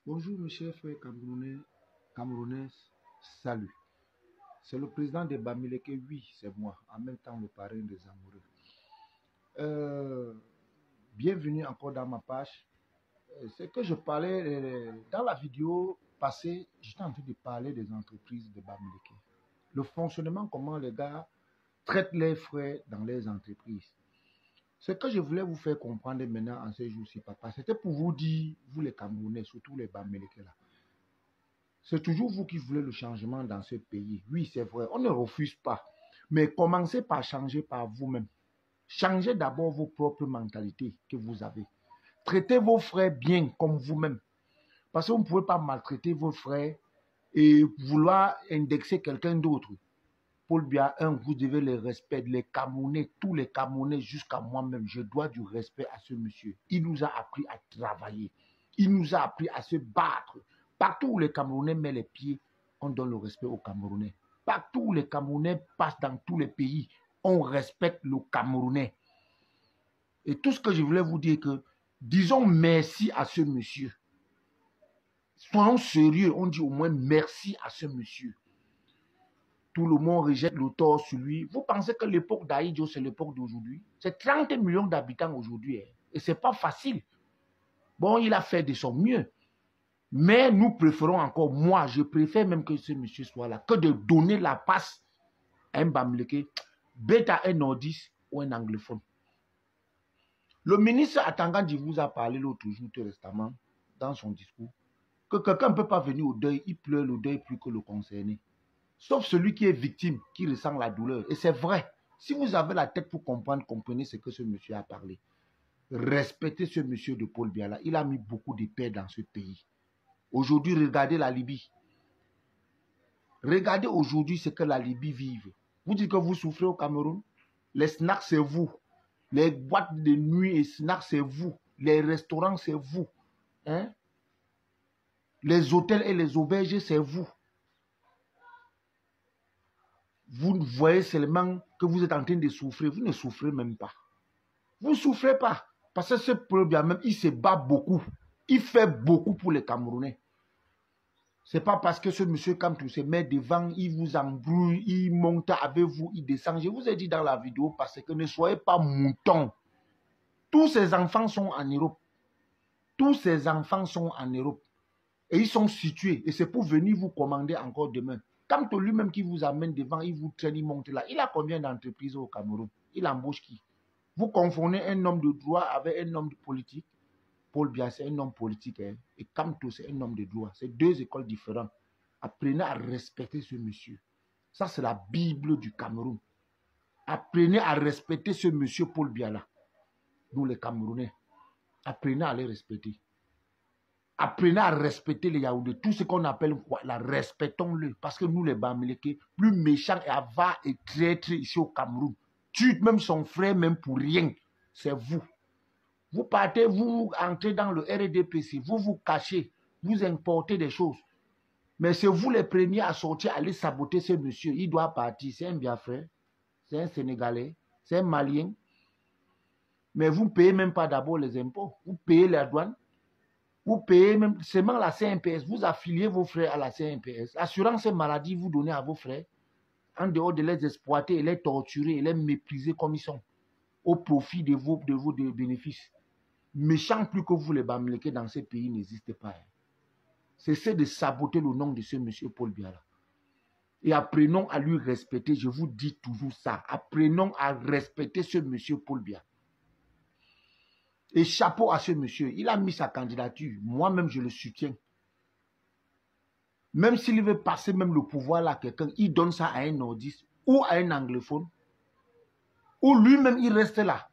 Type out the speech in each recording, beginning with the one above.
Bonjour mes chers frères Camerounais, salut. C'est le président de Bamileke, oui, c'est moi, en même temps le parrain des amoureux. Bienvenue encore dans ma page. C'est que je parlais, dans la vidéo passée, j'étais en train de parler des entreprises de Bamileke. Le fonctionnement, comment les gars traitent les frais dans les entreprises. Ce que je voulais vous faire comprendre maintenant en ces jours-ci, papa, c'était pour vous dire, vous les Camerounais, surtout les Bamileke là, c'est toujours vous qui voulez le changement dans ce pays. Oui, c'est vrai, on ne refuse pas. Mais commencez par changer par vous-même. Changez d'abord vos propres mentalités que vous avez. Traitez vos frères bien comme vous-même. Parce que vous ne pouvez pas maltraiter vos frères et vouloir indexer quelqu'un d'autre. Paul Biya, vous devez le respect. Les Camerounais, tous les Camerounais jusqu'à moi-même, je dois du respect à ce monsieur. Il nous a appris à travailler. Il nous a appris à se battre. Partout où les Camerounais mettent les pieds, on donne le respect aux Camerounais. Partout où les Camerounais passent dans tous les pays, on respecte le Camerounais. Et tout ce que je voulais vous dire que, disons merci à ce monsieur. Soyons sérieux, on dit au moins merci à ce monsieur. Tout le monde rejette le tort sur lui. Vous pensez que l'époque d'Aïdjo, c'est l'époque d'aujourd'hui? C'est 30 millions d'habitants aujourd'hui. Hein, et ce n'est pas facile. Bon, il a fait de son mieux. Mais nous préférons encore, moi, je préfère même que ce monsieur soit là, que de donner la passe à un Bamileke, bêta un nordiste ou un anglophone. Le ministre Atangandi vous a parlé l'autre jour, tout récemment, dans son discours, que quelqu'un ne peut pas venir au deuil, il pleure le deuil plus que le concerné. Sauf celui qui est victime, qui ressent la douleur. Et c'est vrai. Si vous avez la tête pour comprendre, comprenez ce que ce monsieur a parlé. Respectez ce monsieur de Paul Biya là. Il a mis beaucoup de paix dans ce pays. Aujourd'hui, regardez la Libye. Regardez aujourd'hui ce que la Libye vive. Vous dites que vous souffrez au Cameroun. Les snacks, c'est vous. Les boîtes de nuit et snacks, c'est vous. Les restaurants, c'est vous. Hein? Les hôtels et les auberges, c'est vous. Vous voyez seulement que vous êtes en train de souffrir. Vous ne souffrez même pas. Vous ne souffrez pas. Parce que ce peuple, même, il se bat beaucoup. Il fait beaucoup pour les Camerounais. Ce n'est pas parce que ce monsieur Kamtou se met devant, il vous embrouille, il monte avec vous, il descend. Je vous ai dit dans la vidéo, parce que ne soyez pas moutons. Tous ces enfants sont en Europe. Tous ces enfants sont en Europe. Et ils sont situés. Et c'est pour venir vous commander encore demain. Kamtou lui-même qui vous amène devant, il vous traîne, il monte là. Il a combien d'entreprises au Cameroun? Il embauche qui? Vous confondez un homme de droit avec un homme de politique. Paul Biya, c'est un homme politique. Hein, et Kamto, c'est un homme de droit. C'est deux écoles différentes. Apprenez à respecter ce monsieur. Ça, c'est la Bible du Cameroun. Apprenez à respecter ce monsieur Paul Biya là. Nous, les Camerounais. Apprenez à les respecter. Apprenez à respecter les Yaoundés. Tout ce qu'on appelle quoi, là, respectons-le. Parce que nous, les Bamileke, plus méchants et avares et traîtres ici au Cameroun, tuent même son frère, même pour rien. C'est vous. Vous partez, vous entrez dans le RDPC, vous vous cachez, vous importez des choses. Mais c'est vous les premiers à sortir, à aller saboter ce monsieur. Il doit partir. C'est un Biafrais, c'est un Sénégalais, c'est un Malien. Mais vous ne payez même pas d'abord les impôts. Vous payez la douane. Vous payez même seulement la CNPS. Vous affiliez vos frères à la CNPS. Assurance maladie, vous donnez à vos frères. En dehors de les exploiter, et les torturer, et les mépriser comme ils sont. Au profit de vos bénéfices. Méchant plus que vous les Bamileke dans ces pays n'existe pas. Cessez de saboter le nom de ce monsieur Paul Biya. Et apprenons à lui respecter. Je vous dis toujours ça. Apprenons à respecter ce monsieur Paul Biya. Et chapeau à ce monsieur. Il a mis sa candidature. Moi-même, je le soutiens. Même s'il veut passer même le pouvoir là à quelqu'un, il donne ça à un nordiste ou à un anglophone. Ou lui-même, il reste là.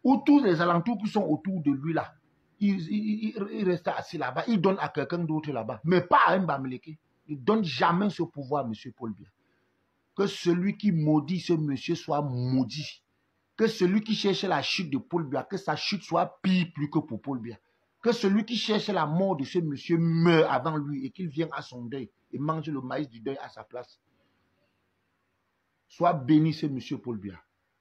Ou tous les alentours qui sont autour de lui là. Il reste assis là-bas. Il donne à quelqu'un d'autre là-bas. Mais pas à un Bamileke. Il ne donne jamais ce pouvoir à M. Paul Biya. Que celui qui maudit ce monsieur soit maudit. Que celui qui cherche la chute de Paul Biya, que sa chute soit pire plus que pour Paul Biya. Que celui qui cherche la mort de ce monsieur meure avant lui et qu'il vienne à son deuil et mange le maïs du deuil à sa place. Sois béni ce monsieur Paul Biya.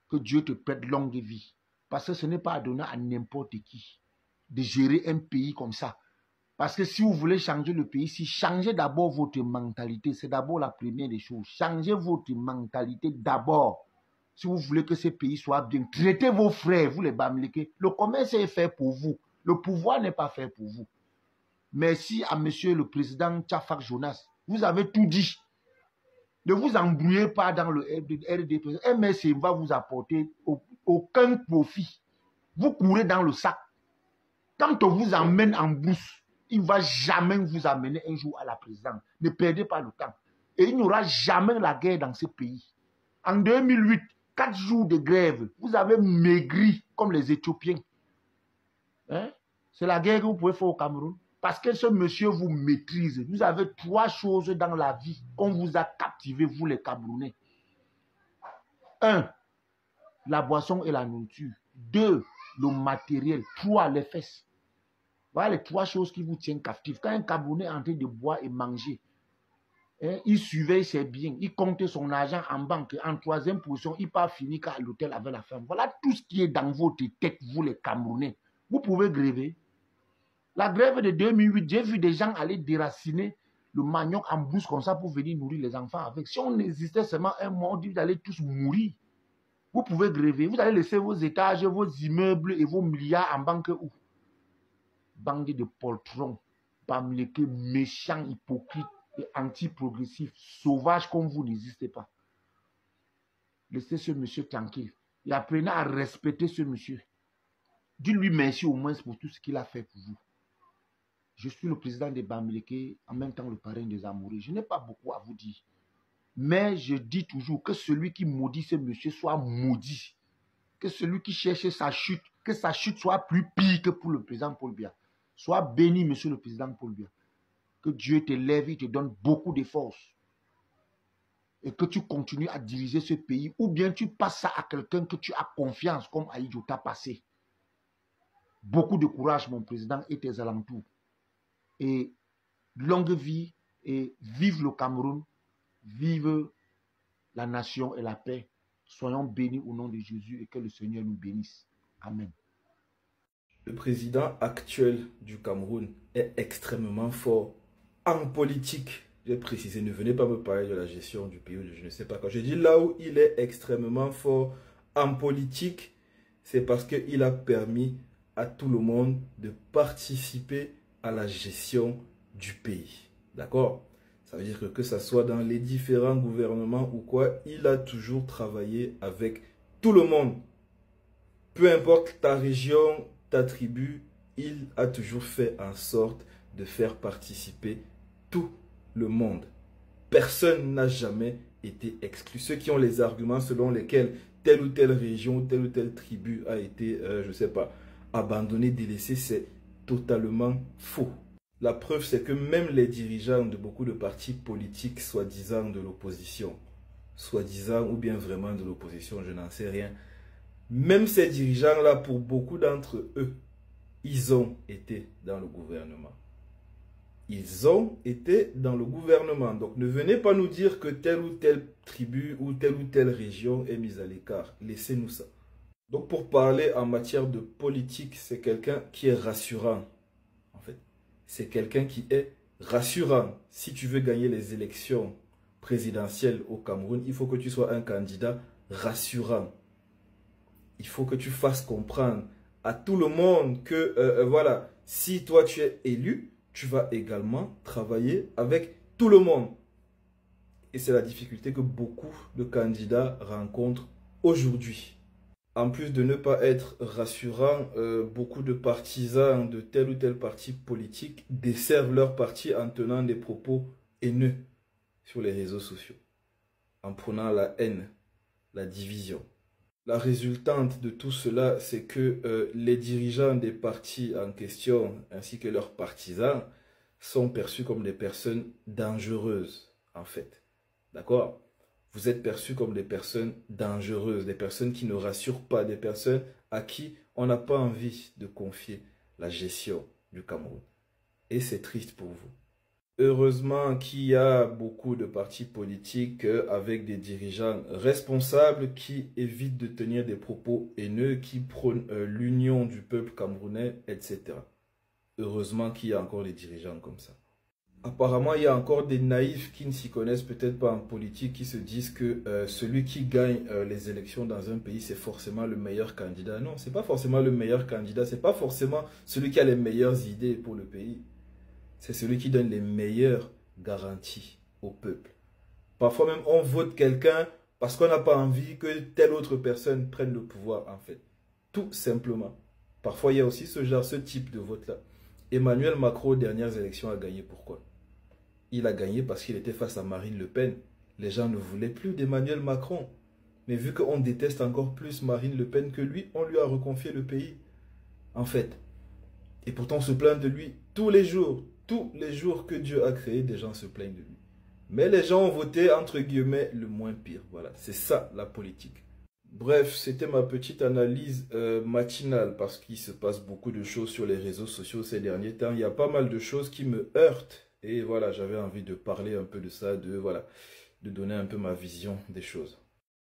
Que Dieu te prête longue vie. Parce que ce n'est pas à donner à n'importe qui de gérer un pays comme ça. Parce que si vous voulez changer le pays, si changez d'abord votre mentalité, c'est d'abord la première des choses. Changez votre mentalité d'abord. Si vous voulez que ce pays soit bien, traitez vos frères, vous les Bamileke. Le commerce est fait pour vous. Le pouvoir n'est pas fait pour vous. Merci à monsieur le président Tchafak Jonas. Vous avez tout dit. Ne vous embrouillez pas dans le RDP. MSC va vous apporter aucun profit. Vous courez dans le sac. Quand on vous emmène en brousse, il ne va jamais vous amener un jour à la présidence. Ne perdez pas le temps. Et il n'y aura jamais la guerre dans ce pays. En 2008, 4 jours de grève, vous avez maigri comme les Éthiopiens. Hein? C'est la guerre que vous pouvez faire au Cameroun. Parce que ce monsieur vous maîtrise. Vous avez 3 choses dans la vie qu'on vous a captivé, vous les Camerounais. 1, la boisson et la nourriture. 2, le matériel. 3, les fesses. Voilà les 3 choses qui vous tiennent captif. Quand un Camerounais est en train de boire et manger, hein, il surveille ses biens, il compte son argent en banque. En 3e position, il part finir à l'hôtel avec la femme. Voilà tout ce qui est dans votre tête, vous les Camerounais. Vous pouvez gréver. La grève de 2008, j'ai vu des gens aller déraciner le manioc en brousse comme ça pour venir nourrir les enfants avec. Si on existait seulement un mois, on dit vous allez tous mourir. Vous pouvez gréver. Vous allez laisser vos étages, vos immeubles et vos milliards en banque où? Bande de poltrons, Bamileke, méchants, hypocrites et anti-progressifs, sauvages comme vous n'existez pas. Laissez ce monsieur tranquille et apprenez à respecter ce monsieur. Dites-lui merci au moins pour tout ce qu'il a fait pour vous. Je suis le président de Bamileke, en même temps le parrain des amoureux. Je n'ai pas beaucoup à vous dire. Mais je dis toujours que celui qui maudit ce monsieur soit maudit. Que celui qui cherche sa chute, que sa chute soit plus pire que pour le président Paul Biya. Sois béni, monsieur le président Paul Biya. Que Dieu te lève et te donne beaucoup de force. Et que tu continues à diriger ce pays. Ou bien tu passes ça à quelqu'un que tu as confiance, comme Aïdjo t'a passé. Beaucoup de courage, mon président, et tes alentours. Et longue vie, et vive le Cameroun, vive la nation et la paix. Soyons bénis au nom de Jésus et que le Seigneur nous bénisse. Amen. Le président actuel du Cameroun est extrêmement fort en politique. J'ai précisé, ne venez pas me parler de la gestion du pays, je ne sais pas. Quand je dis là où il est extrêmement fort en politique, c'est parce qu'il a permis à tout le monde de participer à la gestion du pays. D'accord? Ça veut dire que ce soit dans les différents gouvernements ou quoi, il a toujours travaillé avec tout le monde. Peu importe ta région, ta tribu, il a toujours fait en sorte de faire participer tout le monde. Personne n'a jamais été exclu. Ceux qui ont les arguments selon lesquels telle ou telle région, telle ou telle tribu a été, je ne sais pas, abandonnée, délaissée, c'est totalement faux. La preuve, c'est que même les dirigeants de beaucoup de partis politiques, soi-disant de l'opposition, soi-disant ou bien vraiment de l'opposition, je n'en sais rien, même ces dirigeants-là, pour beaucoup d'entre eux, ils ont été dans le gouvernement. Ils ont été dans le gouvernement. Donc ne venez pas nous dire que telle ou telle tribu ou telle région est mise à l'écart. Laissez-nous ça. Donc pour parler en matière de politique, c'est quelqu'un qui est rassurant. En fait, c'est quelqu'un qui est rassurant. Si tu veux gagner les élections présidentielles au Cameroun, il faut que tu sois un candidat rassurant. Il faut que tu fasses comprendre à tout le monde que, voilà, si toi tu es élu, tu vas également travailler avec tout le monde. Et c'est la difficulté que beaucoup de candidats rencontrent aujourd'hui. En plus de ne pas être rassurant, beaucoup de partisans de tel ou tel parti politique desservent leur parti en tenant des propos haineux sur les réseaux sociaux, en prenant la haine, la division. La résultante de tout cela, c'est que les dirigeants des partis en question, ainsi que leurs partisans, sont perçus comme des personnes dangereuses, en fait. D'accord? Vous êtes perçus comme des personnes dangereuses, des personnes qui ne rassurent pas, des personnes à qui on n'a pas envie de confier la gestion du Cameroun. Et c'est triste pour vous. Heureusement qu'il y a beaucoup de partis politiques avec des dirigeants responsables qui évitent de tenir des propos haineux, qui prônent l'union du peuple camerounais, etc. Heureusement qu'il y a encore des dirigeants comme ça. Apparemment, il y a encore des naïfs qui ne s'y connaissent peut-être pas en politique, qui se disent que celui qui gagne les élections dans un pays, c'est forcément le meilleur candidat. Non, c'est pas forcément le meilleur candidat, c'est pas forcément celui qui a les meilleures idées pour le pays. C'est celui qui donne les meilleures garanties au peuple. Parfois même, on vote quelqu'un parce qu'on n'a pas envie que telle autre personne prenne le pouvoir, en fait. Tout simplement. Parfois, il y a aussi ce type de vote-là. Emmanuel Macron, aux dernières élections, a gagné. Pourquoi? Il a gagné parce qu'il était face à Marine Le Pen. Les gens ne voulaient plus d'Emmanuel Macron. Mais vu qu'on déteste encore plus Marine Le Pen que lui, on lui a reconfié le pays. En fait. Et pourtant, on se plaint de lui tous les jours. Tous les jours que Dieu a créé, des gens se plaignent de lui. Mais les gens ont voté, entre guillemets, le moins pire. Voilà, c'est ça la politique. Bref, c'était ma petite analyse matinale parce qu'il se passe beaucoup de choses sur les réseaux sociaux ces derniers temps. Il y a pas mal de choses qui me heurtent. Et voilà, j'avais envie de parler un peu de ça, de donner un peu ma vision des choses.